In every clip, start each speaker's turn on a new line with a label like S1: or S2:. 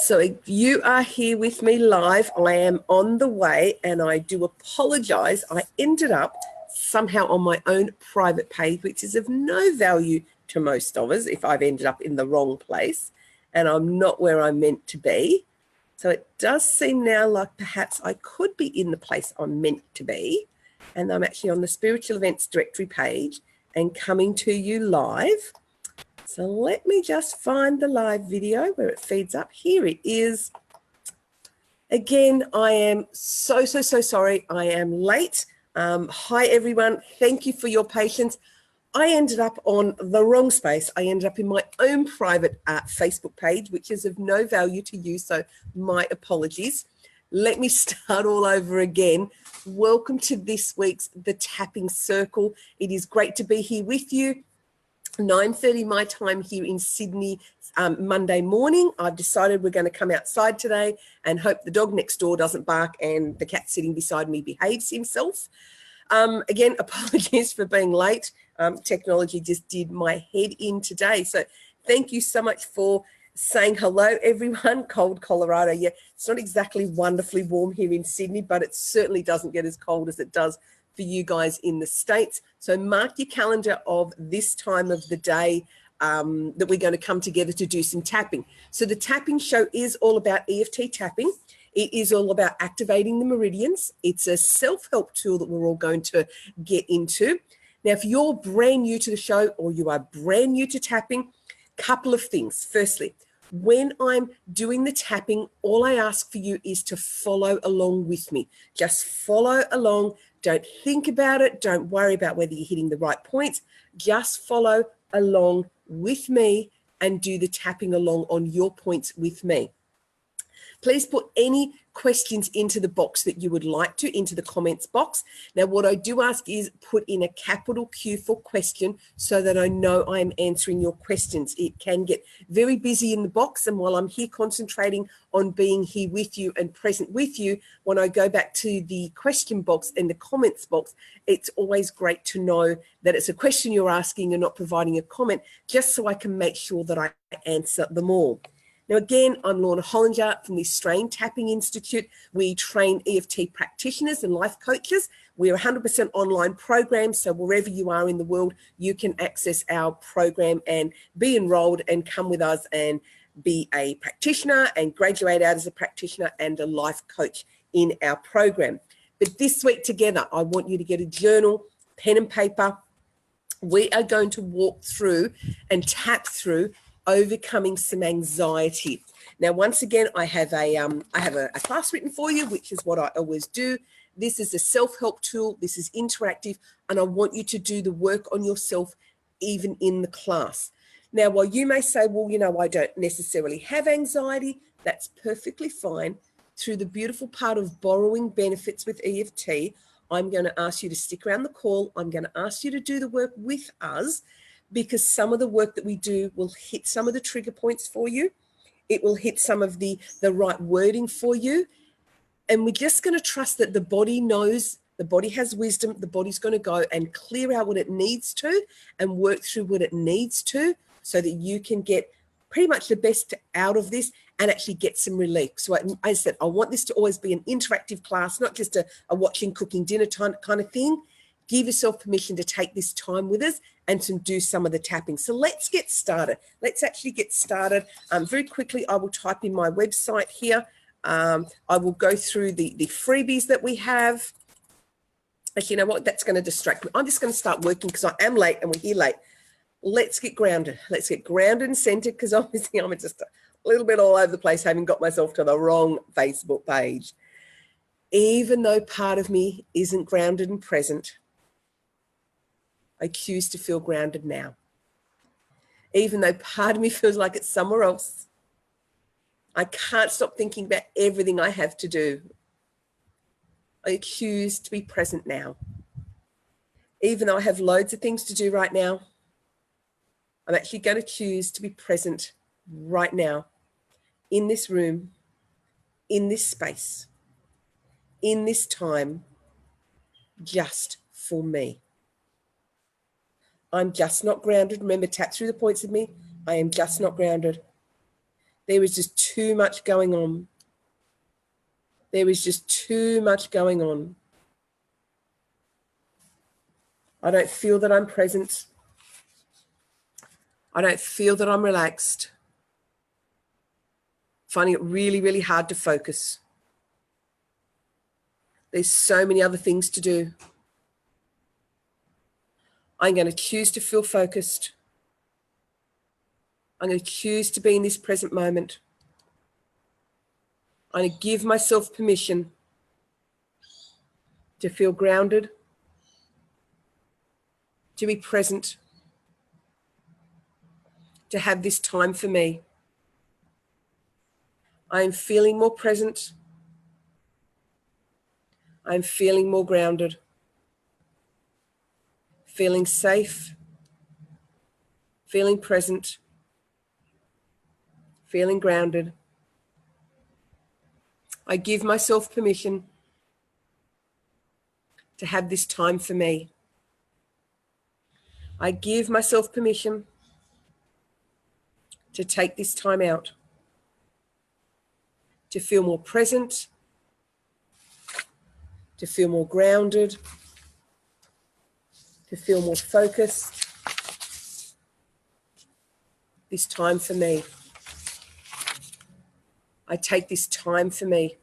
S1: So if you are here with me live, I am on the way, and I do apologise. I ended up somehow on my own private page, which is of no value to most of us if I've ended up in the wrong place and I'm not where I'm meant to be. So it does seem now like perhaps I could be in the place I'm meant to be, and I'm actually on the Spiritual Events Directory page and coming to you live. So let me just find the live video where it feeds up. Here it is. Again, I am so sorry. I am late. Hi, everyone. Thank you for your patience. I ended up on the wrong space. I ended up in my own private Facebook page, which is of no value to you, so my apologies. Let me start all over again. Welcome to this week's The Tapping Circle. It is great to be here with you. 9:30 my time here in Sydney, Monday morning. I've decided we're going to come outside today and hope the dog next door doesn't bark and the cat sitting beside me behaves himself. Again, apologies for being late. Technology just did my head in today. So thank you so much for saying hello, everyone. Cold Colorado. Yeah, it's not exactly wonderfully warm here in Sydney, but it certainly doesn't get as cold as it does for you guys in the States. So mark your calendar of this time of the day that we're going to come together to do some tapping. So the tapping show is all about EFT tapping. It is all about activating the meridians. It's a self-help tool that we're all going to get into. Now, if you're brand new to the show or you are brand new to tapping, couple of things. Firstly, when I'm doing the tapping, all I ask for you is to follow along with me. Just follow along. Don't think about it. Don't worry about whether you're hitting the right points. Just follow along with me and do the tapping along on your points with me. Please put any questions into the box that you would like to, into the comments box. Now, what I do ask is put in a capital Q for question so that I know I'm answering your questions. It can get very busy in the box, and while I'm here concentrating on being here with you and present with you, when I go back to the question box and the comments box, it's always great to know that it's a question you're asking and not providing a comment, just so I can make sure that I answer them all. Now, again, I'm Lorna from the Australian Tapping Institute. We train EFT practitioners and life coaches. We're a 100% online program, so wherever you are in the world, you can access our program and be enrolled and come with us and be a practitioner and graduate out as a practitioner and a life coach in our program. But this week together, I want you to get a journal, pen and paper. We are going to walk through and tap through overcoming some anxiety. Now, once again, I have a class written for you, which is what I always do. This is a self-help tool. This is interactive, and I want you to do the work on yourself even in the class. Now, while you may say, well, you know, I don't necessarily have anxiety, that's perfectly fine. Through the beautiful part of borrowing benefits with EFT, I'm going to ask you to stick around the call. I'm going to ask you to do the work with us, because some of the work that we do will hit some of the trigger points for you. It will hit some of the right wording for you. And we're just going to trust that the body knows, the body has wisdom, the body's going to go and clear out what it needs to and work through what it needs to so that you can get pretty much the best out of this and actually get some relief. So I said, I want this to always be an interactive class, not just a watching, cooking dinner time kind of thing. Give yourself permission to take this time with us and to do some of the tapping. So let's get started. Let's actually get started. Very quickly, I will type in my website here. I will go through the freebies that we have. Actually, you know what? That's going to distract me. I'm just going to start working because I am late and we're here late. Let's get grounded. Let's get grounded and centered, because obviously I'm just a little bit all over the place, having got myself to the wrong Facebook page. Even though part of me isn't grounded and present, I choose to feel grounded now. Even though part of me feels like it's somewhere else, I can't stop thinking about everything I have to do. I choose to be present now. Even though I have loads of things to do right now, I'm actually going to choose to be present right now, in this room, in this space, in this time, just for me. I'm just not grounded. Remember, tap through the points of me. I am just not grounded. There is just too much going on. There is just too much going on. I don't feel that I'm present. I don't feel that I'm relaxed. Finding it really, really hard to focus. There's so many other things to do. I'm going to choose to feel focused. I'm going to choose to be in this present moment. I'm going to give myself permission to feel grounded, to be present, to have this time for me. I am feeling more present. I'm feeling more grounded, feeling safe, feeling present, feeling grounded. I give myself permission to have this time for me. I give myself permission to take this time out, to feel more present, to feel more grounded, to feel more focused. This time for me. I take this time for me.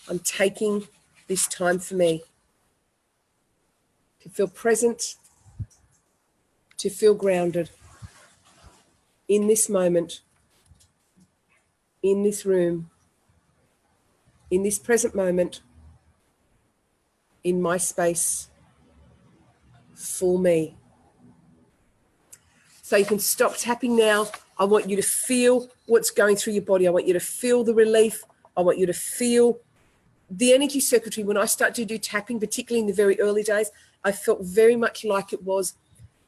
S1: I'm taking this time for me to feel present, to feel grounded in this moment, in this room, in this present moment, in my space, for me. So you can stop tapping now. I want you to feel what's going through your body. I want you to feel the relief. I want you to feel the energy circuitry. When I started to do tapping, particularly in the very early days, I felt very much like it was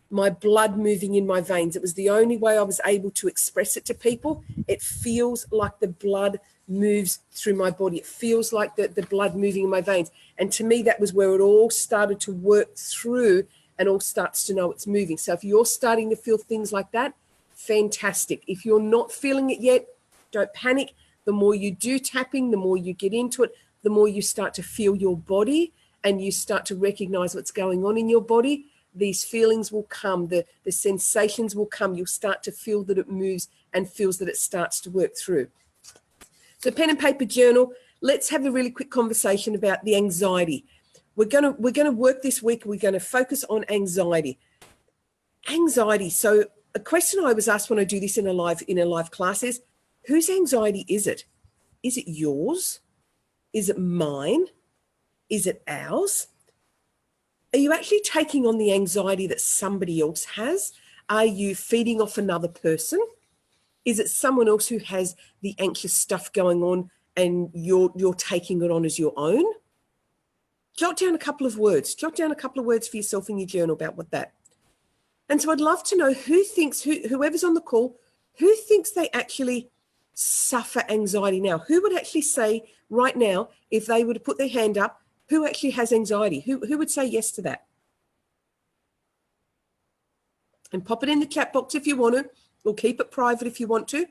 S1: my blood moving in my veins. It was the only way I was able to express it to people. It feels like the blood moves through my body. It feels like the blood moving in my veins. And to me, that was where it all started to work through and all starts to know it's moving. So if you're starting to feel things like that, fantastic. If you're not feeling it yet, don't panic. The more you do tapping, the more you get into it, the more you start to feel your body and you start to recognize what's going on in your body. These feelings will come, the sensations will come. You'll start to feel that it moves and feels that it starts to work through. So pen and paper journal, let's have a really quick conversation about the anxiety. We're gonna work this week, we're gonna focus on anxiety. Anxiety, so a question I was asked when I do this in a live class is, whose anxiety is it? Is it yours? Is it mine? Is it ours? Are you actually taking on the anxiety that somebody else has? Are you feeding off another person? Is it someone else who has the anxious stuff going on and you're taking it on as your own? Jot down a couple of words. Jot down a couple of words for yourself in your journal about what that. And so I'd love to know whoever's on the call, who thinks they actually suffer anxiety now? Who would actually say right now, if they were to put their hand up, who actually has anxiety? Who would say yes to that? And pop it in the chat box if you want to, or keep it private if you want to.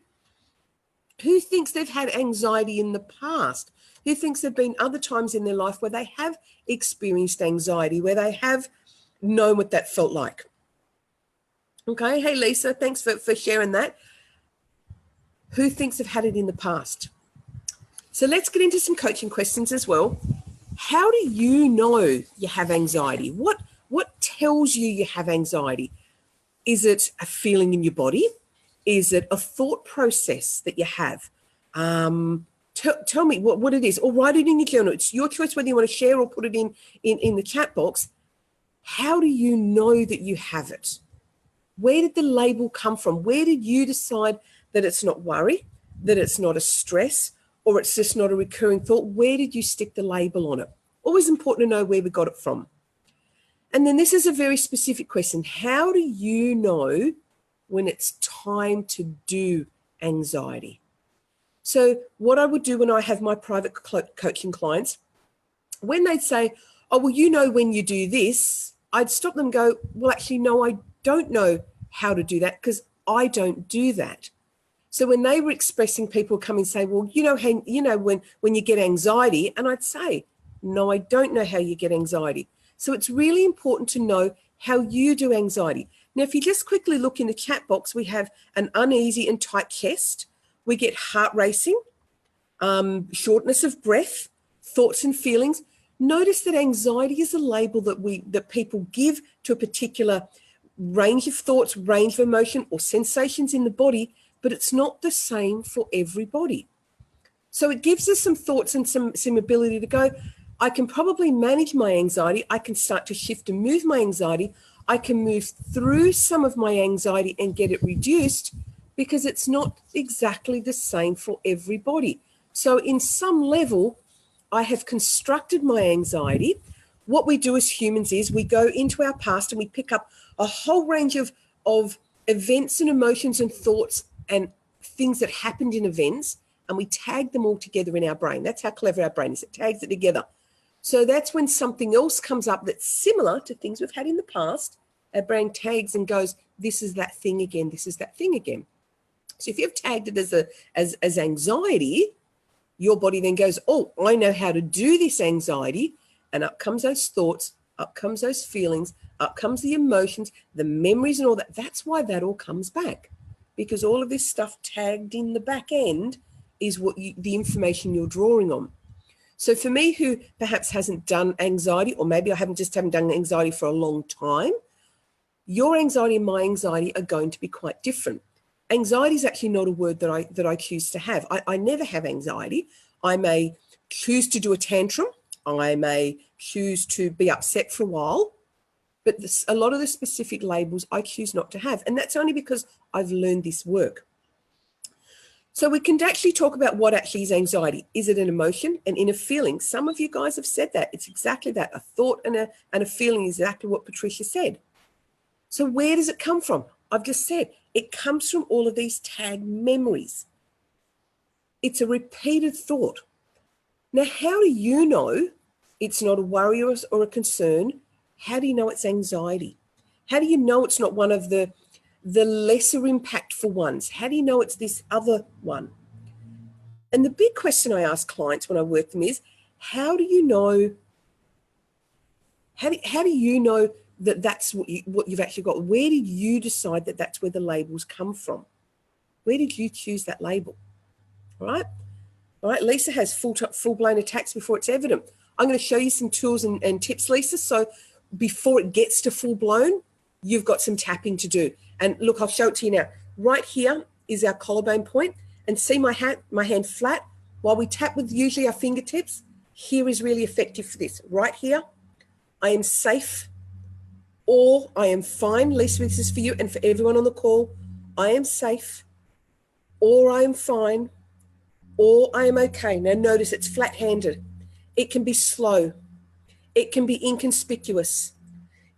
S1: Who thinks they've had anxiety in the past? Who thinks there have been other times in their life where they have experienced anxiety, where they have known what that felt like? Okay, hey Lisa, thanks for sharing that. Who thinks they've had it in the past? So let's get into some coaching questions as well. How do you know you have anxiety? What tells you have anxiety? Is it a feeling in your body? Is it a thought process that you have? Tell me what it is, or write it in your journal. It's your choice whether you want to share or put it in the chat box. How do you know that you have it? Where did the label come from? Where did you decide that it's not worry, that it's not a stress, or it's just not a recurring thought? Where did you stick the label on it? Always important to know where we got it from. And then this is a very specific question. How do you know when it's time to do anxiety? So what I would do when I have my private coaching clients, when they'd say, oh, well, you know when you do this, I'd stop them and go, well, actually, no, I don't know how to do that because I don't do that. So when they were expressing, people come and say, well, when you get anxiety, and I'd say, no, I don't know how you get anxiety. So it's really important to know how you do anxiety. Now, if you just quickly look in the chat box, we have an uneasy and tight chest. We get heart racing, shortness of breath, thoughts and feelings. Notice that anxiety is a label that people give to a particular range of thoughts, range of emotion, or sensations in the body, but it's not the same for everybody. So it gives us some thoughts and some ability to go, I can probably manage my anxiety. I can start to shift and move my anxiety. I can move through some of my anxiety and get it reduced, because it's not exactly the same for everybody. So in some level, I have constructed my anxiety. What we do as humans is we go into our past and we pick up a whole range of events and emotions and thoughts and things that happened in events, and we tag them all together in our brain. That's how clever our brain is. It tags it together. So that's when something else comes up that's similar to things we've had in the past, our brain tags and goes, this is that thing again, this is that thing again. So if you've tagged it as anxiety, your body then goes, oh, I know how to do this anxiety. And up comes those thoughts, up comes those feelings, up comes the emotions, the memories and all that. That's why that all comes back, because all of this stuff tagged in the back end is the information you're drawing on. So for me, who perhaps hasn't done anxiety, or maybe I haven't done anxiety for a long time, your anxiety and my anxiety are going to be quite different. Anxiety is actually not a word that I choose to have. I never have anxiety. I may choose to do a tantrum. I may choose to be upset for a while, but a lot of the specific labels I choose not to have. And that's only because I've learned this work. So we can actually talk about what actually is anxiety. Is it an emotion, an inner feeling? Some of you guys have said that. It's exactly that. A thought and a feeling is exactly what Patricia said. So where does it come from? I've just said it comes from all of these tagged memories. It's a repeated thought. Now, how do you know it's not a worry or a concern? How do you know it's anxiety? How do you know it's not one of the lesser impactful ones? How do you know it's this other one? And the big question I ask clients when I work with them is, how do you know? How do you know that that's what you've actually got? Where did you decide that that's where the labels come from? Where did you choose that label? All right. Lisa has full-blown attacks before it's evident. I'm going to show you some tools and tips, Lisa. So before it gets to full-blown, you've got some tapping to do. And look, I'll show it to you now. Right here is our collarbone point. And see my hand flat? While we tap with usually our fingertips, here is really effective for this. Right here, I am safe, or I am fine. Lisa, this is for you and for everyone on the call. I am safe, or I am fine, or I am okay. Now notice it's flat-handed. It can be slow. It can be inconspicuous.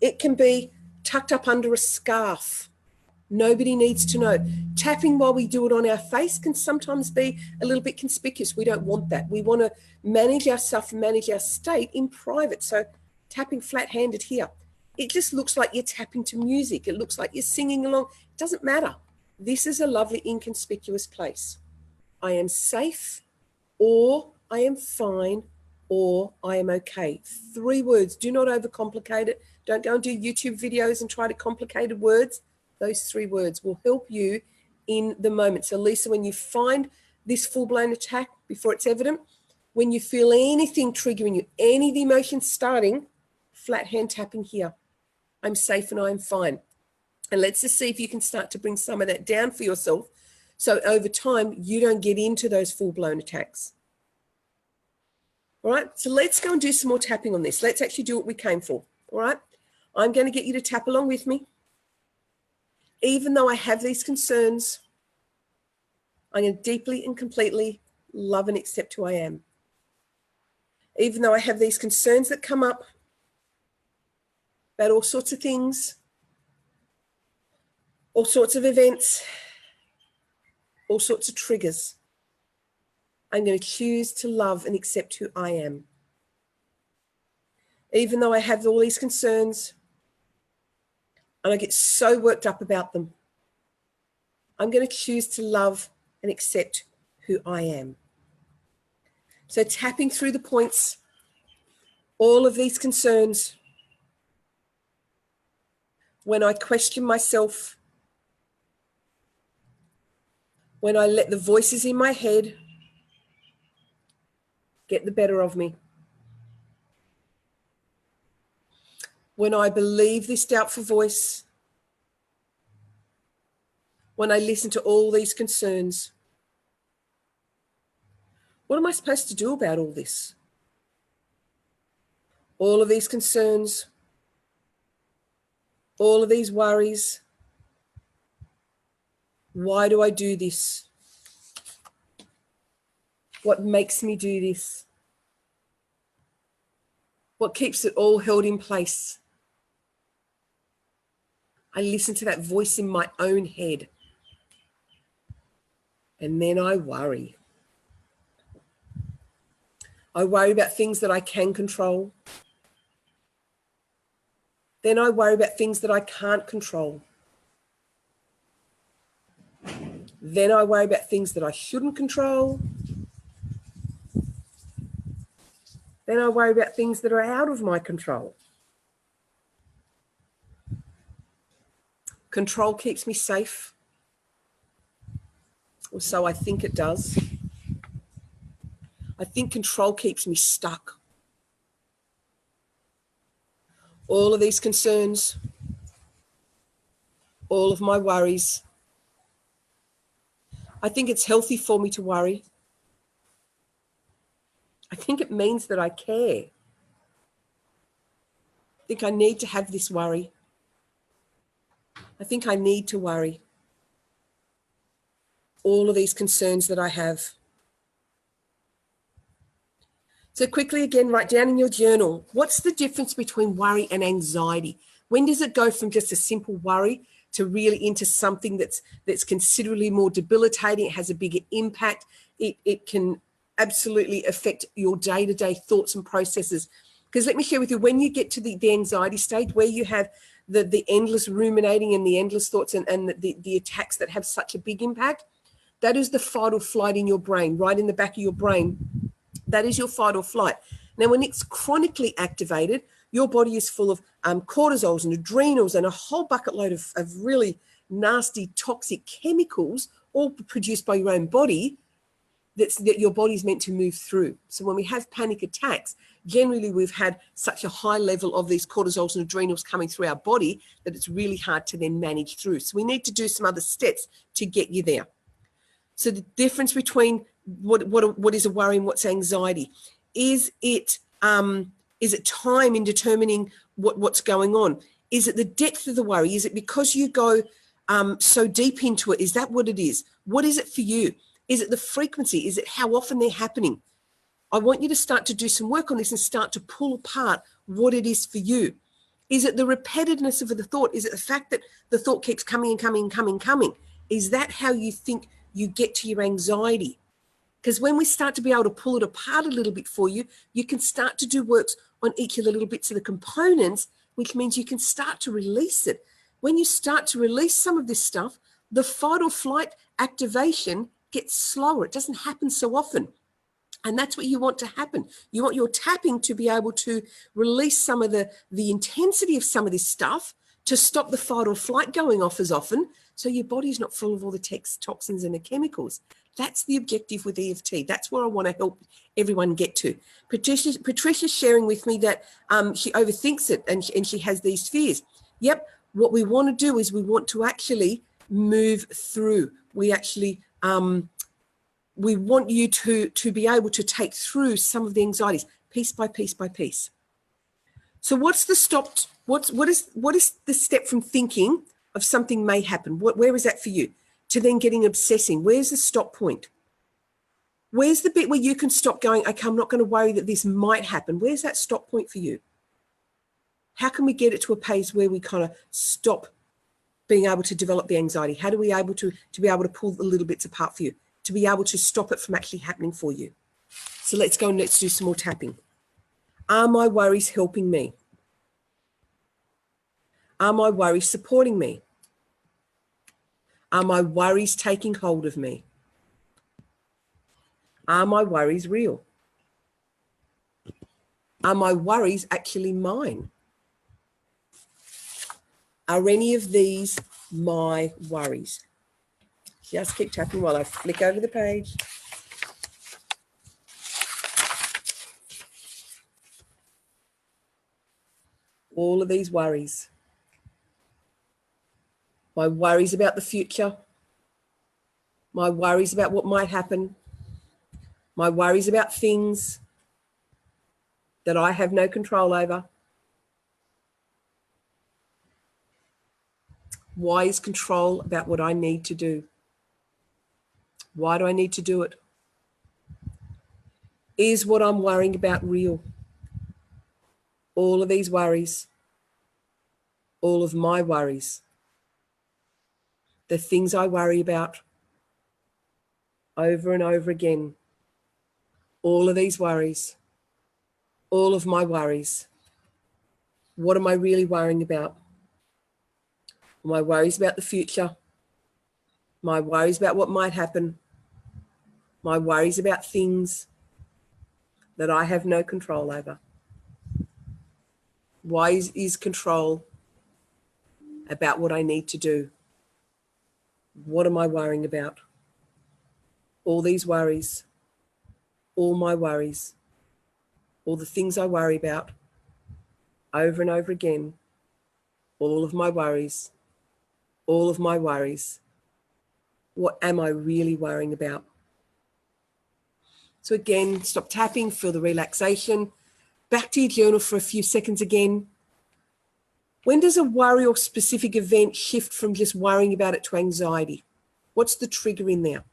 S1: It can be tucked up under a scarf. Nobody needs to know. Tapping while we do it on our face can sometimes be a little bit conspicuous. We don't want that. We want to manage ourselves and manage our state in private. So tapping flat-handed here. It just looks like you're tapping to music. It looks like you're singing along. It doesn't matter. This is a lovely inconspicuous place. I am safe, or I am fine, or I am okay. 3 words. Do not overcomplicate it. Don't go and do YouTube videos and try to complicated words. Those 3 words will help you in the moment. So Lisa, when you find this full-blown attack before it's evident, when you feel anything triggering you, any of the emotions starting, flat hand tapping here. I'm safe and I'm fine. And let's just see if you can start to bring some of that down for yourself. So over time, you don't get into those full-blown attacks. All right, so let's go and do some more tapping on this. Let's actually do what we came for. All right, I'm going to get you to tap along with me. Even though I have these concerns, I'm going to deeply and completely love and accept who I am. Even though I have these concerns that come up about all sorts of things, all sorts of events, all sorts of triggers, I'm going to choose to love and accept who I am. Even though I have all these concerns and I get so worked up about them, I'm going to choose to love and accept who I am. So tapping through the points, all of these concerns, when I question myself, when I let the voices in my head get the better of me, when I believe this doubtful voice, when I listen to all these concerns, what am I supposed to do about all this? All of these concerns, all of these worries. Why do I do this? What makes me do this? What keeps it all held in place? I listen to that voice in my own head. And then I worry. I worry about things that I can control. Then I worry about things that I can't control. Then I worry about things that I shouldn't control. Then I worry about things that are out of my control. Control keeps me safe, or so I think it does. I think control keeps me stuck. All of these concerns, all of my worries. I think it's healthy for me to worry. I think it means that I care. I think I need to have this worry. I think I need to worry. All of these concerns that I have. So quickly again, write down in your journal, what's the difference between worry and anxiety? When does it go from just a simple worry to really into something that's considerably more debilitating? It has a bigger impact. It can absolutely affect your day-to-day thoughts and processes. Because let me share with you, when you get to the anxiety stage where you have the endless ruminating and the endless thoughts and the attacks that have such a big impact, that is the fight or flight in your brain, right in the back of your brain. That is your fight or flight. Now, when it's chronically activated, your body is full of cortisols and adrenals and a whole bucket load of really nasty, toxic chemicals, all produced by your own body, that your body's meant to move through. So when we have panic attacks, generally we've had such a high level of these cortisols and adrenals coming through our body that it's really hard to then manage through. So we need to do some other steps to get you there. So the difference between what is a worry and what's anxiety? Is it time in determining what's going on? Is it the depth of the worry? Is it because you go so deep into it? Is that what it is? What is it for you? Is it the frequency? Is it how often they're happening? I want you to start to do some work on this and start to pull apart what it is for you. Is it the repetitiveness of the thought? Is it the fact that the thought keeps coming and coming and coming and coming? Is that how you think you get to your anxiety? Because when we start to be able to pull it apart a little bit for you, you can start to do works on each of the little bits of the components, which means you can start to release it. When you start to release some of this stuff, the fight or flight activation gets slower. It doesn't happen so often. And that's what you want to happen. You want your tapping to be able to release some of the intensity of some of this stuff to stop the fight or flight going off as often, so your body's not full of all the toxins and the chemicals. That's the objective with EFT. That's where I want to help everyone get to. Patricia's sharing with me that she overthinks it and she has these fears. Yep, what we want to do is we want to actually move through. We actually we want you to be able to take through some of the anxieties piece by piece by piece. So what's the stop? What is the step from thinking of something may happen? Where is that for you? To then getting obsessing. Where's the stop point? Where's the bit where you can stop going, okay, I'm not going to worry that this might happen? Where's that stop point for you? How can we get it to a pace where we kind of stop being able to develop the anxiety? How do we able to be able to pull the little bits apart for you, to be able to stop it from actually happening for you? So let's go and let's do some more tapping. Are my worries helping me? Are my worries supporting me? Are my worries taking hold of me? Are my worries real? Are my worries actually mine? Are any of these my worries? Just keep tapping while I flick over the page. All of these worries. My worries about the future. My worries about what might happen. My worries about things that I have no control over. Why is control about what I need to do? Why do I need to do it? Is what I'm worrying about real? All of these worries, all of my worries, the things I worry about over and over again, all of these worries, all of my worries. What am I really worrying about? My worries about the future, my worries about what might happen, my worries about things that I have no control over. Why is control about what I need to do? What am I worrying about? All these worries, all my worries, all the things I worry about over and over again, all of my worries, all of my worries. What am I really worrying about? So again, stop tapping, feel the relaxation. Back to your journal for a few seconds again. When does a worry or specific event shift from just worrying about it to anxiety? What's the trigger in there?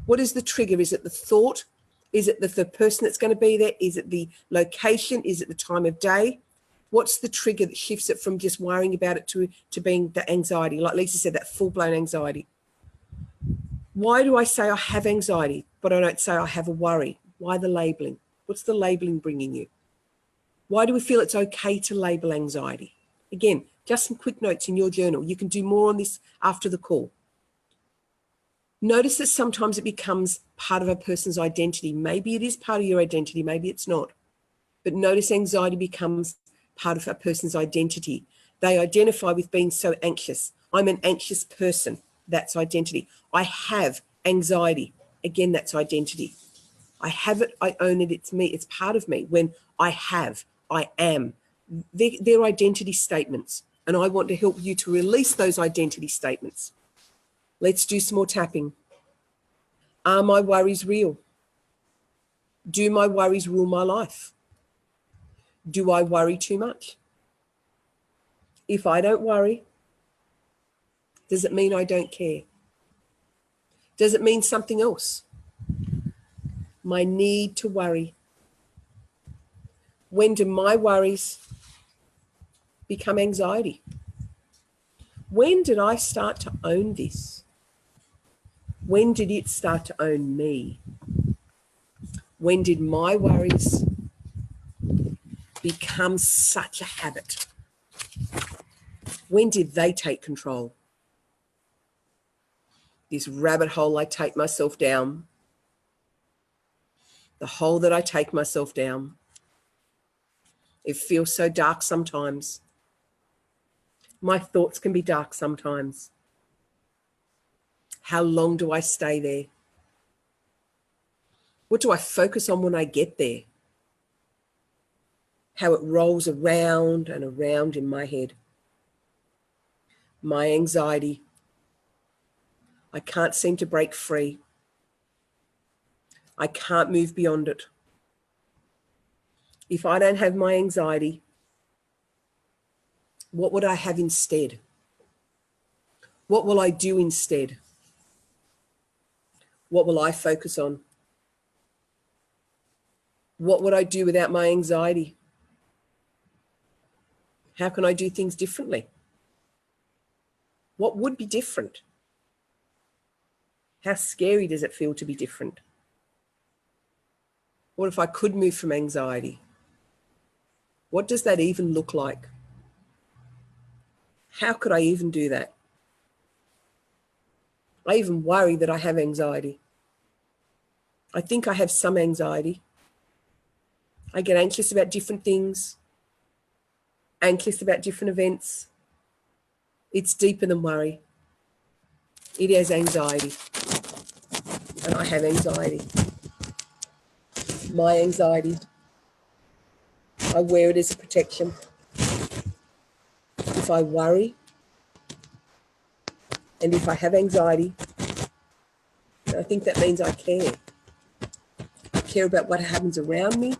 S1: What is the trigger? Is it the thought? Is it the person that's going to be there? Is it the location? Is it the time of day? What's the trigger that shifts it from just worrying about it to being the anxiety? Like Lisa said, that full-blown anxiety. Why do I say I have anxiety, but I don't say I have a worry? Why the labeling? What's the labeling bringing you? Why do we feel it's okay to label anxiety? Again, just some quick notes in your journal. You can do more on this after the call. Notice that sometimes it becomes part of a person's identity. Maybe it is part of your identity, maybe it's not. But notice anxiety becomes part of a person's identity. They identify with being so anxious. I'm an anxious person. That's identity. I have anxiety. Again, that's identity. I have it, I own it, it's me, it's part of me. When I have, I am. They're identity statements. And I want to help you to release those identity statements. Let's do some more tapping. Are my worries real? Do my worries rule my life? Do I worry too much? If I don't worry, does it mean I don't care? Does it mean something else? My need to worry. When do my worries become anxiety? When did I start to own this? When did it start to own me? When did my worries become such a habit? When did they take control? This rabbit hole I take myself down, the hole that I take myself down, it feels so dark sometimes. My thoughts can be dark sometimes. How long do I stay there? What do I focus on when I get there? How it rolls around and around in my head. My anxiety. I can't seem to break free. I can't move beyond it. If I don't have my anxiety, what would I have instead? What will I do instead? What will I focus on? What would I do without my anxiety? How can I do things differently? What would be different? How scary does it feel to be different? What if I could move from anxiety? What does that even look like? How could I even do that? I even worry that I have anxiety. I think I have some anxiety. I get anxious about different things, anxious about different events. It's deeper than worry. It is anxiety. And I have anxiety. My anxiety. I wear it as a protection. If I worry and if I have anxiety, I think that means I care. I care about what happens around me.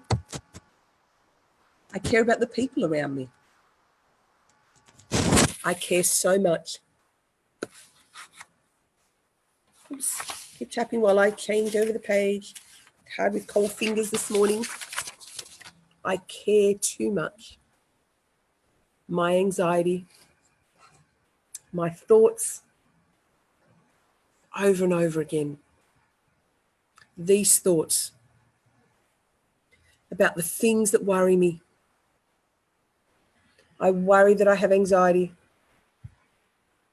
S1: I care about the people around me. I care so much. Oops. Keep tapping while I change over the page. Hard with cold fingers this morning. I care too much. My anxiety, my thoughts, over and over again. These thoughts about the things that worry me. I worry that I have anxiety.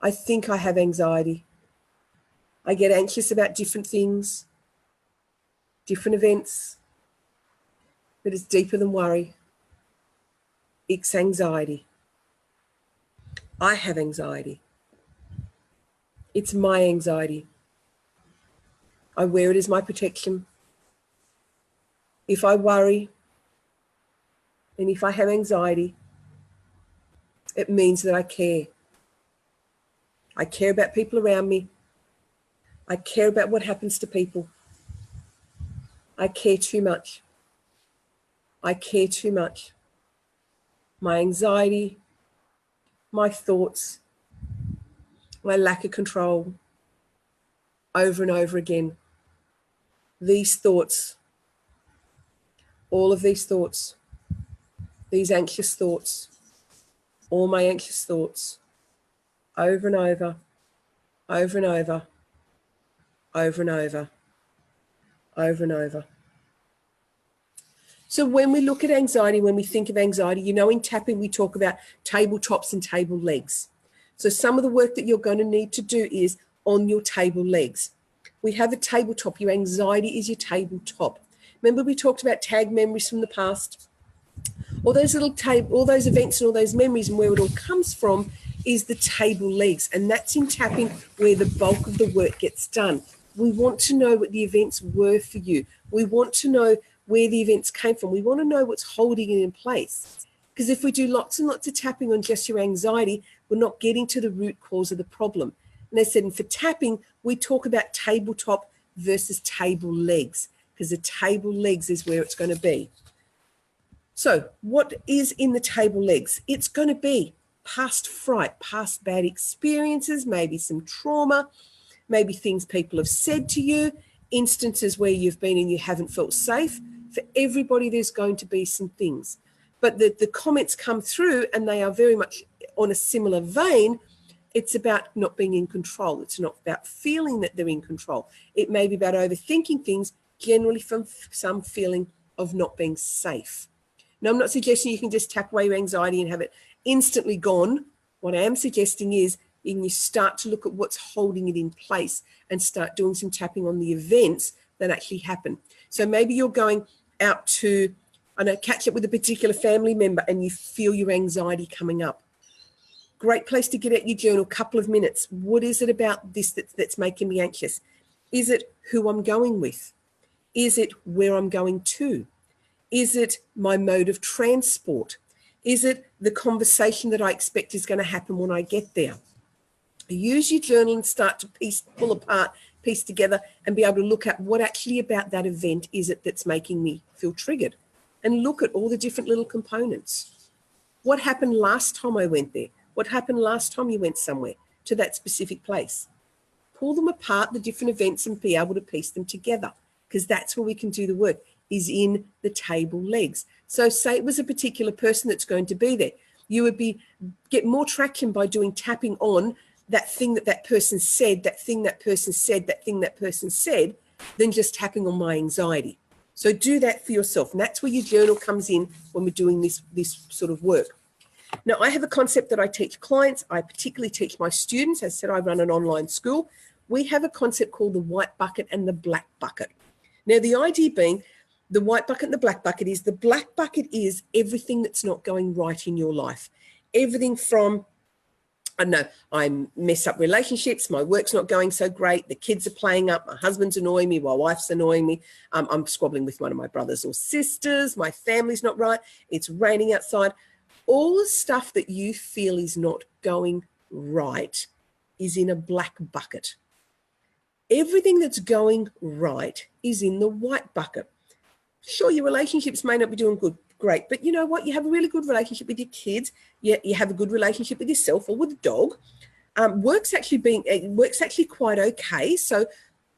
S1: I think I have anxiety. I get anxious about different things, different events, but it's deeper than worry. It's anxiety. I have anxiety. It's my anxiety. I wear it as my protection. If I worry and if I have anxiety, it means that I care. I care about people around me. I care about what happens to people. I care too much. I care too much. My anxiety, my thoughts, my lack of control, over and over again. These thoughts, all of these thoughts, these anxious thoughts, all my anxious thoughts, over and over, over and over, over and over, over and over. So when we look at anxiety, when we think of anxiety, you know, in tapping, we talk about tabletops and table legs. So some of the work that you're going to need to do is on your table legs. We have a tabletop. Your anxiety is your tabletop. Remember we talked about tag memories from the past? All those little all those events and all those memories, and where it all comes from is the table legs. And that's in tapping where the bulk of the work gets done. We want to know what the events were for you. We want to know where the events came from. We want to know what's holding it in place. Because if we do lots and lots of tapping on just your anxiety, we're not getting to the root cause of the problem. And they said, and for tapping, we talk about tabletop versus table legs, because the table legs is where it's going to be. So what is in the table legs? It's going to be past fright, past bad experiences, maybe some trauma, maybe things people have said to you, instances where you've been and you haven't felt safe. For everybody, there's going to be some things. But the comments come through and they are very much on a similar vein. It's about not being in control. It's not about feeling that they're in control. It may be about overthinking things, generally from some feeling of not being safe. Now, I'm not suggesting you can just tap away your anxiety and have it instantly gone. What I am suggesting is you start to look at what's holding it in place and start doing some tapping on the events that actually happen. So maybe you're going out to, I know, catch up with a particular family member and you feel your anxiety coming up. Great place to get out your journal, couple of minutes. What is it about this that's making me anxious? Is it who I'm going with? Is it where I'm going to? Is it my mode of transport? Is it the conversation that I expect is going to happen when I get there? Use your journal and start to pull apart, piece together, and be able to look at what actually about that event is it that's making me feel triggered. And look at all the different little components. What happened last time I went there? What happened last time you went somewhere to that specific place? Pull them apart, the different events, and be able to piece them together, because that's where we can do the work, is in the table legs. So say it was a particular person that's going to be there. You would get more traction by doing tapping on that thing that person said, that thing that person said, that thing that person said, than just tapping on my anxiety. So do that for yourself. And that's where your journal comes in when we're doing this sort of work. Now, I have a concept that I teach clients. I particularly teach my students. As I said, I run an online school we have a concept called the white bucket and the black bucket. Now, the idea being the white bucket and the black bucket is the black bucket is everything that's not going right in your life. Everything from, I don't know, I mess up relationships, my work's not going so great, the kids are playing up, my husband's annoying me, my wife's annoying me, I'm squabbling with one of my brothers or sisters, my family's not right, it's raining outside. All the stuff that you feel is not going right is in a black bucket. Everything that's going right is in the white bucket. Sure, your relationships may not be doing good, great, but you know what? You have a really good relationship with your kids. You have a good relationship with yourself or with a dog. Work's actually quite okay. So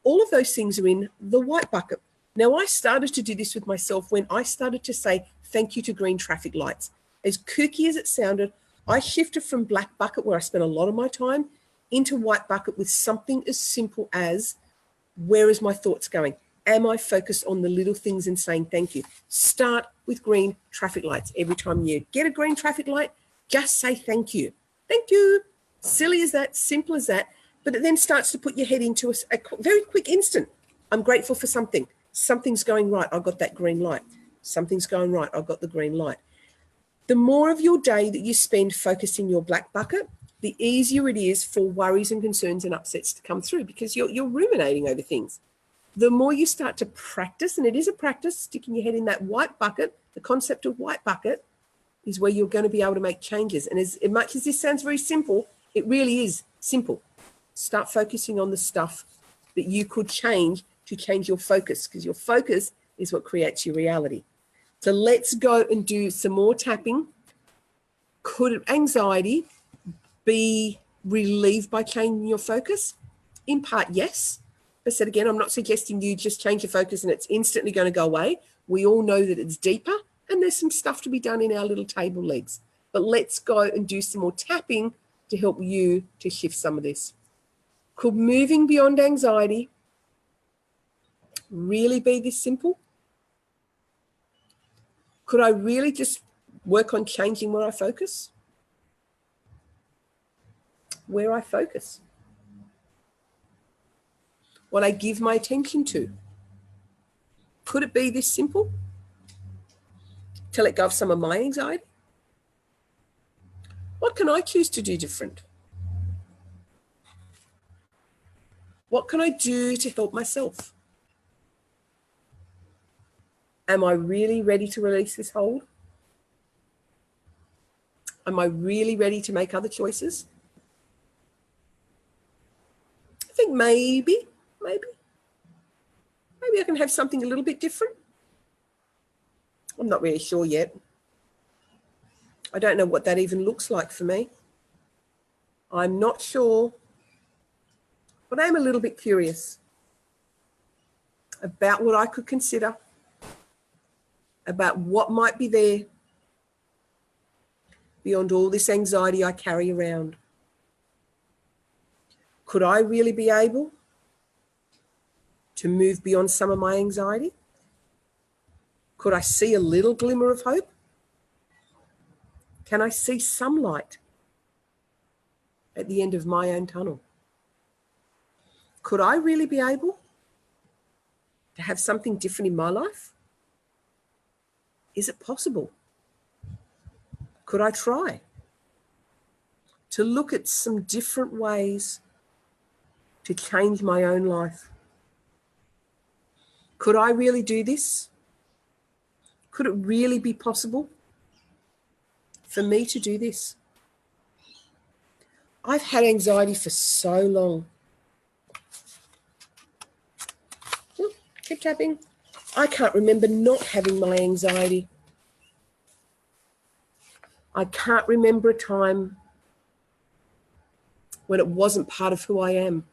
S1: all of those things are in the white bucket. Now, I started to do this with myself when I started to say thank you to green traffic lights. As kooky as it sounded, I shifted from black bucket, where I spent a lot of my time, into white bucket with something as simple as, where is my thoughts going? Am I focused on the little things and saying thank you? Start with green traffic lights. Every time you get a green traffic light, just say thank you. Thank you. Silly as that, simple as that. But it then starts to put your head into a very quick instant. I'm grateful for something. Something's going right. I got that green light. Something's going right. I got the green light. The more of your day that you spend focused in your black bucket, the easier it is for worries and concerns and upsets to come through, because you're ruminating over things. The more you start to practice, and it is a practice, sticking your head in that white bucket, the concept of white bucket is where you're going to be able to make changes. And as much as this sounds very simple, it really is simple. Start focusing on the stuff that you could change to change your focus, because your focus is what creates your reality. So let's go and do some more tapping. Could anxiety be relieved by changing your focus? In part, yes. I said again, I'm not suggesting you just change your focus and it's instantly going to go away. We all know that it's deeper and there's some stuff to be done in our little table legs. But let's go and do some more tapping to help you to shift some of this. Could moving beyond anxiety really be this simple? Could I really just work on changing where I focus? Where I focus. What I give my attention to. Could it be this simple? To let go of some of my anxiety? What can I choose to do different? What can I do to help myself? Am I really ready to release this hold? Am I really ready to make other choices? I think maybe I can have something a little bit different. I'm not really sure yet. I don't know what that even looks like for me. I'm not sure, but I am a little bit curious about what I could consider, about what might be there beyond all this anxiety I carry around. Could I really be able to move beyond some of my anxiety? Could I see a little glimmer of hope? Can I see some light at the end of my own tunnel? Could I really be able to have something different in my life? Is it possible? Could I try to look at some different ways to change my own life? Could I really do this? Could it really be possible for me to do this? I've had anxiety for so long. Keep tapping. I can't remember not having my anxiety. I can't remember a time when it wasn't part of who I am.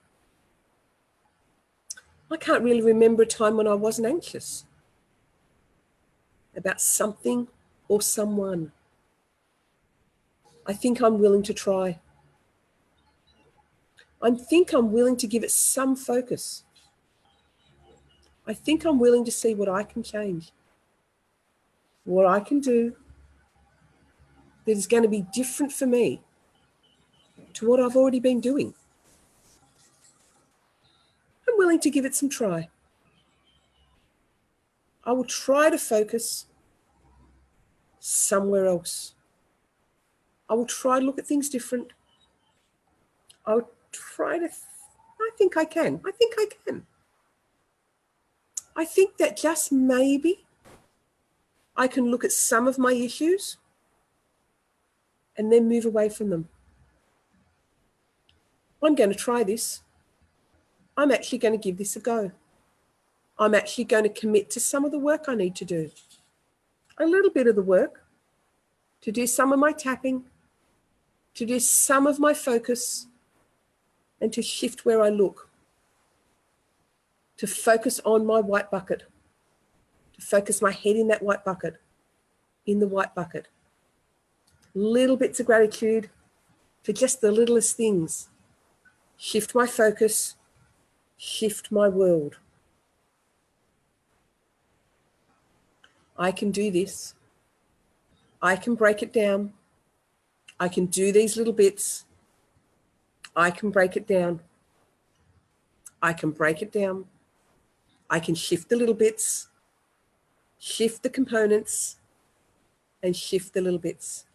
S1: I can't really remember a time when I wasn't anxious about something or someone. I think I'm willing to try. I think I'm willing to give it some focus. I think I'm willing to see what I can change, what I can do that is going to be different for me to what I've already been doing. willing to give it some try. I will try to focus somewhere else. I will try to look at things different. I'll try to, I think I can. I think I can. I think that just maybe I can look at some of my issues and then move away from them. I'm going to try this. I'm actually going to give this a go. I'm actually going to commit to some of the work I need to do. A little bit of the work, to do some of my tapping, to do some of my focus, and to shift where I look. To focus on my white bucket. To focus my head in that white bucket. In the white bucket. Little bits of gratitude for just the littlest things. Shift my focus. Shift my world. I can do this. I can break it down. I can do these little bits. I can break it down. I can break it down. I can shift the little bits, shift the components, and shift the little bits.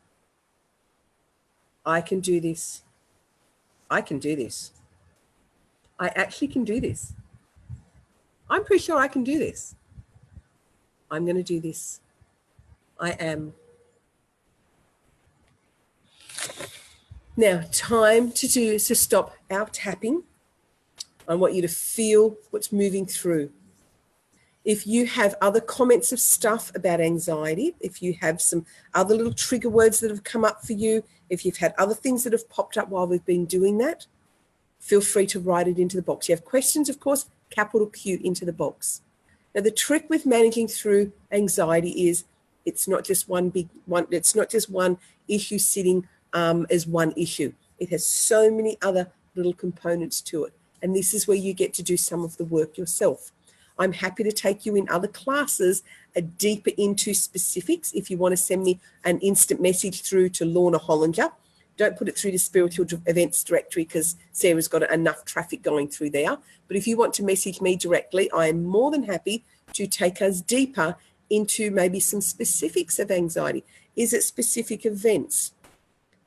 S1: I can do this. I can do this. I actually can do this. I'm pretty sure I can do this. I'm going to do this. I am. Now, time to stop our tapping. I want you to feel what's moving through. If you have other comments of stuff about anxiety, if you have some other little trigger words that have come up for you, if you've had other things that have popped up while we've been doing that, feel free to write it into the box. You have questions, of course, capital Q into the box. Now, the trick with managing through anxiety is it's not just one issue sitting as one issue. It has so many other little components to it. And this is where you get to do some of the work yourself. I'm happy to take you in other classes deeper into specifics. If you want to send me an instant message through to Lorna Hollinger, don't put it through the spiritual events directory because Sarah's got enough traffic going through there. But if you want to message me directly, I am more than happy to take us deeper into maybe some specifics of anxiety. Is it specific events?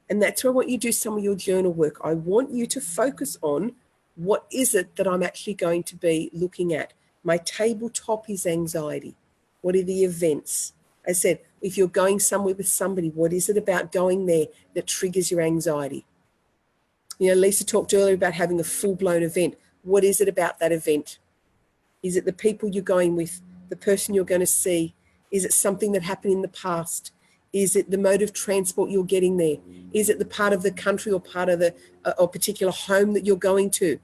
S1: And that's where I want you to do some of your journal work. I want you to focus on what is it that I'm actually going to be looking at. My tabletop is anxiety. What are the events? I said, if you're going somewhere with somebody, what is it about going there that triggers your anxiety? You know, Lisa talked earlier about having a full-blown event. What is it about that event? Is it the people you're going with, the person you're going to see? Is it something that happened in the past? Is it the mode of transport you're getting there? Is it the part of the country or part of the or particular home that you're going to?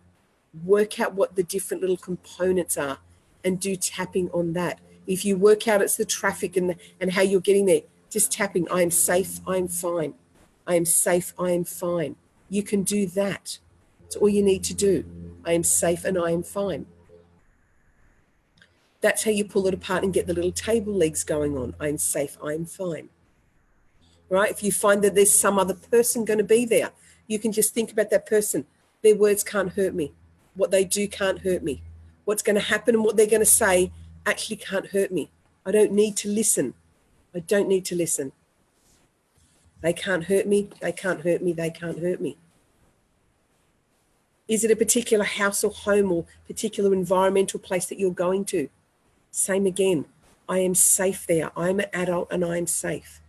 S1: Work out what the different little components are and do tapping on that. If you work out it's the traffic and how you're getting there, just tapping, I am safe, I am fine. I am safe, I am fine. You can do that. That's all you need to do. I am safe and I am fine. That's how you pull it apart and get the little table legs going on. I am safe, I am fine. Right? If you find that there's some other person going to be there, you can just think about that person. Their words can't hurt me. What they do can't hurt me. What's going to happen and what they're going to say actually can't hurt me. I don't need to listen. I don't need to listen. They can't hurt me. They can't hurt me. They can't hurt me. Is it a particular house or home or particular environmental place that you're going to? Same again. I am safe there. I'm an adult and I am safe.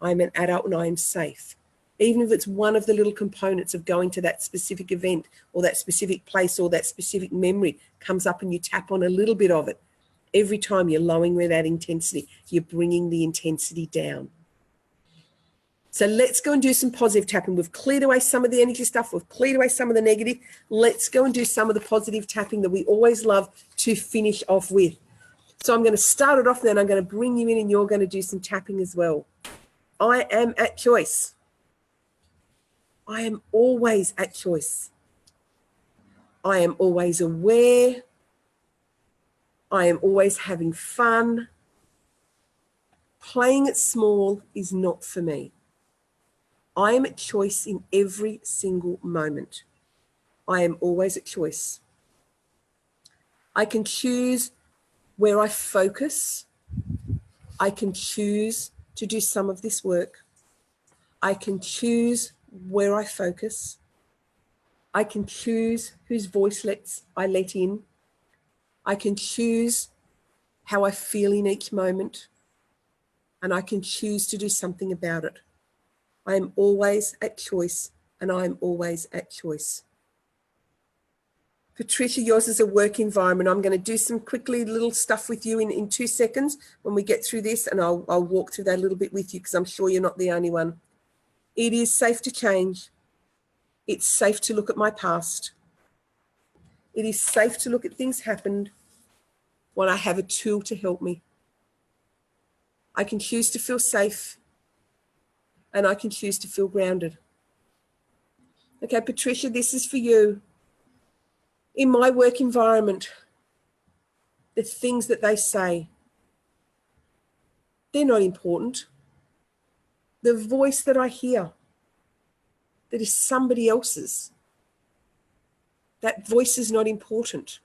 S1: I'm an adult and I am safe. Even if it's one of the little components of going to that specific event or that specific place or that specific memory comes up and you tap on a little bit of it. Every time you're lowering with that intensity, you're bringing the intensity down. So let's go and do some positive tapping. We've cleared away some of the energy stuff. We've cleared away some of the negative. Let's go and do some of the positive tapping that we always love to finish off with. So I'm going to start it off, then I'm going to bring you in and you're going to do some tapping as well. I am at choice. I am always at choice. I am always aware. I am always having fun. Playing it small is not for me. I am at choice in every single moment. I am always at choice. I can choose where I focus. I can choose to do some of this work. I can choose where I focus. I can choose whose voice I let in. I can choose how I feel in each moment. And I can choose to do something about it. I am always at choice, and I am always at choice. Patricia, yours is a work environment. I'm going to do some quickly little stuff with you in 2 seconds when we get through this, and I'll walk through that a little bit with you because I'm sure you're not the only one. It is safe to change. It's safe to look at my past. It is safe to look at things happened when I have a tool to help me. I can choose to feel safe, and I can choose to feel grounded. Okay, Patricia, this is for you. In my work environment, the things that they say, they're not important. The voice that I hear, that is somebody else's, that voice is not important.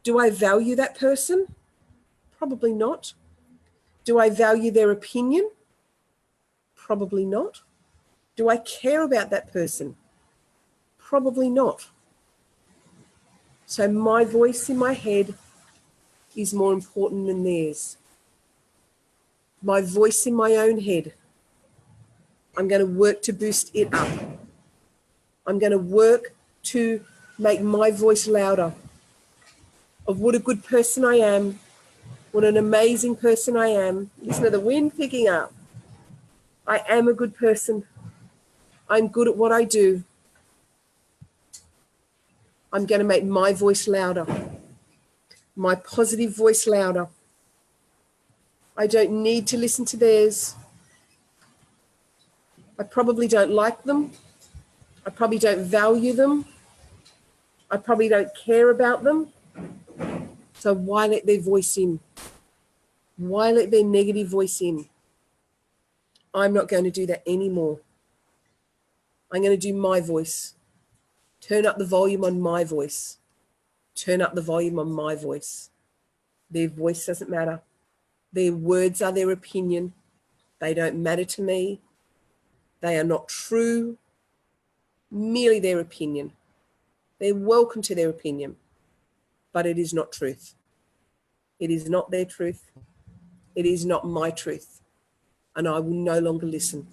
S1: Do I value that person? Probably not. Do I value their opinion? Probably not. Do I care about that person? Probably not. So my voice in my head is more important than theirs. My voice in my own head, I'm going to work to boost it up. I'm going to work to make my voice louder of what a good person I am, what an amazing person I am. Listen to the wind picking up. I am a good person. I'm good at what I do. I'm going to make my voice louder, my positive voice louder. I don't need to listen to theirs. I probably don't like them. I probably don't value them. I probably don't care about them. So why let their voice in? Why let their negative voice in? I'm not going to do that anymore. I'm going to do my voice. Turn up the volume on my voice. Turn up the volume on my voice. Their voice doesn't matter. Their words are their opinion. They don't matter to me. They are not true. Merely their opinion. They're welcome to their opinion, but it is not truth. It is not their truth. It is not my truth. And I will no longer listen.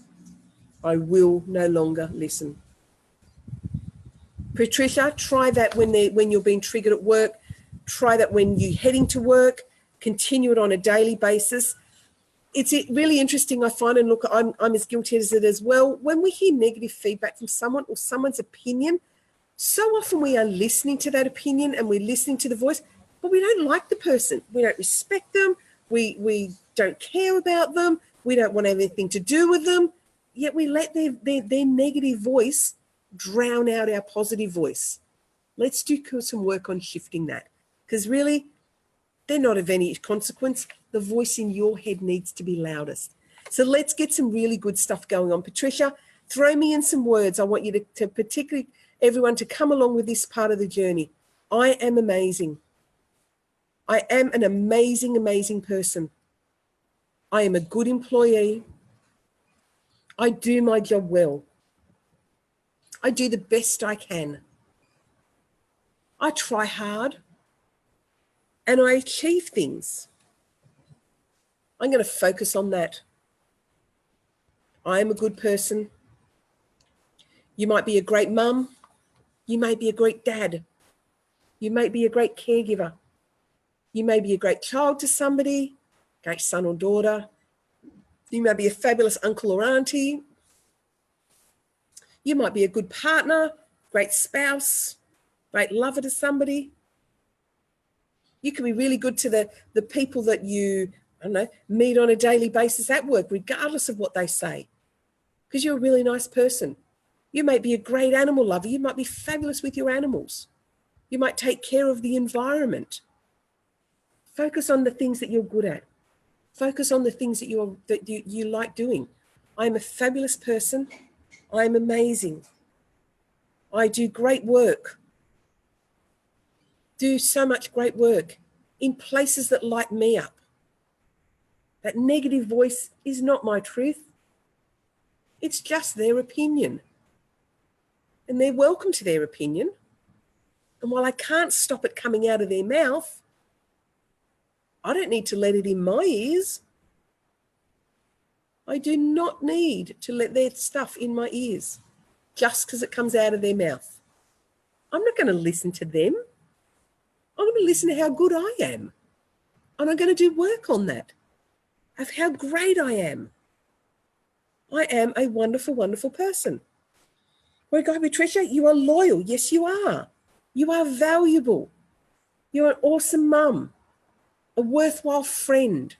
S1: I will no longer listen. Patricia, try that when you're being triggered at work. Try that when you're heading to work. Continue it on a daily basis. It's really interesting, I find, and look, I'm as guilty as it as well. When we hear negative feedback from someone or someone's opinion, so often we are listening to that opinion and we're listening to the voice, but we don't like the person. We don't respect them. We don't care about them. We don't want anything to do with them. Yet we let their negative voice drown out our positive voice. Let's do some work on shifting that, because really, they're not of any consequence. The voice in your head needs to be loudest. So let's get some really good stuff going on. Patricia, throw me in some words. I want you to particularly everyone to come along with this part of the journey. I am amazing. I am an amazing, amazing person. I am a good employee. I do my job well. I do the best I can. I try hard and I achieve things. I'm going to focus on that. I am a good person. You might be a great mum. You may be a great dad. You may be a great caregiver. You may be a great child to somebody, great son or daughter. You may be a fabulous uncle or auntie. You might be a good partner, great spouse, great lover to somebody. You can be really good to the people that you, meet on a daily basis at work, regardless of what they say, because you're a really nice person. You might be a great animal lover. You might be fabulous with your animals. You might take care of the environment. Focus on the things that you're good at. Focus on the things that you like doing. I'm a fabulous person. I'm amazing. I do great work. do so much great work in places that light me up. That negative voice is not my truth. It's just their opinion. And they're welcome to their opinion. And while I can't stop it coming out of their mouth, I don't need to let it in my ears. I do not need to let their stuff in my ears just because it comes out of their mouth. I'm not going to listen to them. I'm going to listen to how good I am. And I'm going to do work on that, of how great I am. I am a wonderful, wonderful person. Well, God, Patricia, you are loyal. Yes, you are. You are valuable. You're an awesome mum, a worthwhile friend.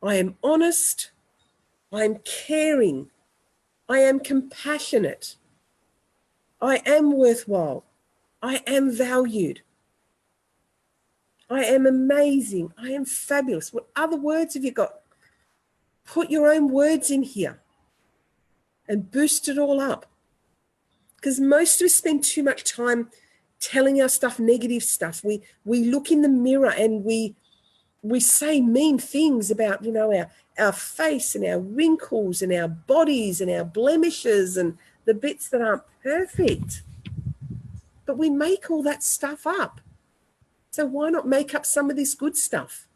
S1: I am honest. I am caring. I am compassionate. I am worthwhile. I am valued. I am amazing. I am fabulous. What other words have you got? Put your own words in here and boost it all up. Because most of us spend too much time telling our stuff negative stuff. We look in the mirror and we say mean things about, you know, our face and our wrinkles and our bodies and our blemishes and the bits that aren't perfect. But we make all that stuff up. So why not make up some of this good stuff?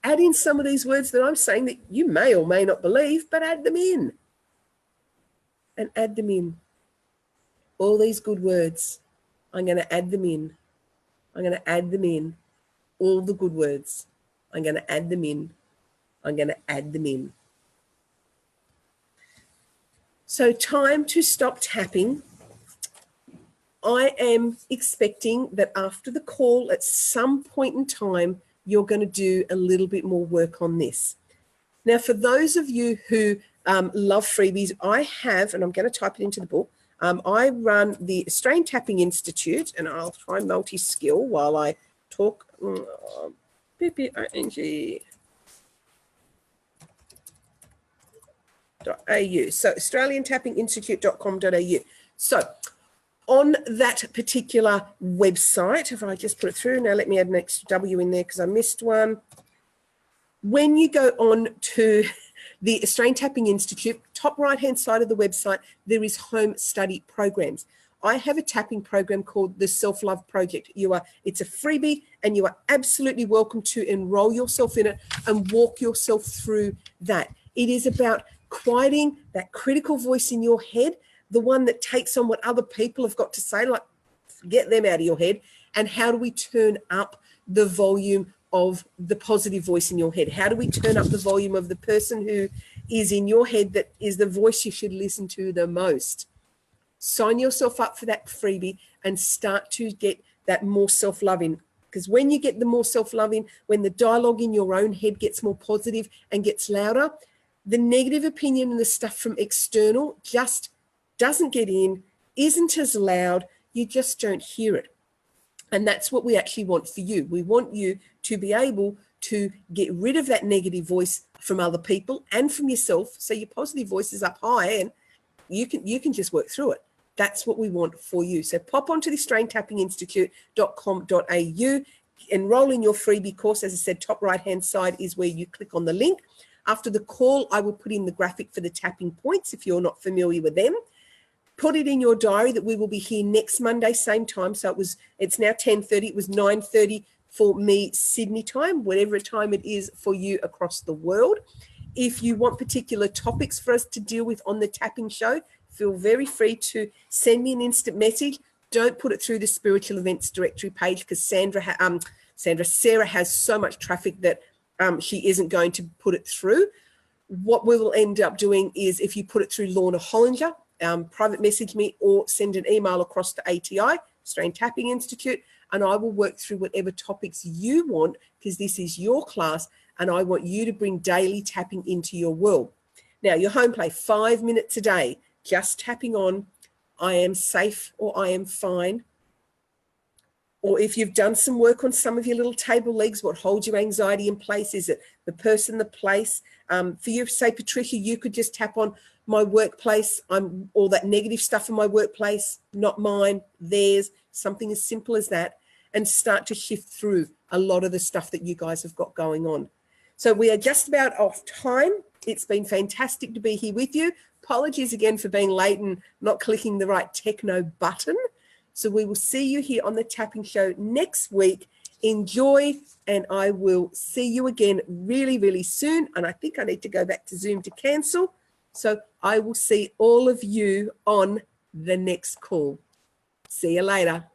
S1: Add in some of these words that I'm saying that you may or may not believe, but add them in. And add them in. All these good words, I'm going to add them in. I'm going to add them in. All the good words, I'm going to add them in. I'm going to add them in. So time to stop tapping. I am expecting that after the call, at some point in time, you're going to do a little bit more work on this. Now, for those of you who love freebies, I have, and I'm going to type it into the book, I run the Australian Tapping Institute, and I'll try multi-skill while I talk. PPING.au. So australiantappinginstitute.com.au. So on that particular website, if I just put it through, now let me add an extra W in there because I missed one. When you go on to the Australian Tapping Institute, top right-hand side of the website, there is home study programs. I have a tapping program called the Self-Love Project. It's a freebie, and you are absolutely welcome to enroll yourself in it and walk yourself through that. It is about quieting that critical voice in your head, the one that takes on what other people have got to say, like get them out of your head, and how do we turn up the volume of the positive voice in your head? How do we turn up the volume of the person who is in your head that is the voice you should listen to the most? Sign yourself up for that freebie and start to get that more self-loving. Because when you get the more self-loving, when the dialogue in your own head gets more positive and gets louder, the negative opinion and the stuff from external just doesn't get in, isn't as loud, you just don't hear it. And that's what we actually want for you. We want you to be able to get rid of that negative voice from other people and from yourself, so your positive voice is up high and you can just work through it. That's what we want for you. So pop onto the australiantappinginstitute.com.au, enroll in your freebie course. As I said, top right-hand side is where you click on the link. After the call, I will put in the graphic for the tapping points if you're not familiar with them. Put it in your diary that we will be here next Monday, same time. So it's now 10:30. It was 9:30 for me, Sydney time, whatever time it is for you across the world. If you want particular topics for us to deal with on the tapping show, feel very free to send me an instant message. Don't put it through the spiritual events directory page because Sarah has so much traffic that she isn't going to put it through. What we will end up doing is if you put it through Lorna Hollinger, private message me or send an email across to ATI, Australian Tapping Institute, and I will work through whatever topics you want because this is your class and I want you to bring daily tapping into your world. Now, your home play, 5 minutes a day, just tapping on, I am safe or I am fine. Or if you've done some work on some of your little table legs, what holds your anxiety in place? Is it the person, the place? For you, say, Patricia, you could just tap on, my workplace, I'm all that negative stuff in my workplace, not mine, theirs, something as simple as that, and start to shift through a lot of the stuff that you guys have got going on. So we are just about off time. It's been fantastic to be here with you. Apologies again for being late and not clicking the right techno button. So we will see you here on the Tapping Show next week. Enjoy, and I will see you again really, really soon. And I think I need to go back to Zoom to cancel. So I will see all of you on the next call. See you later.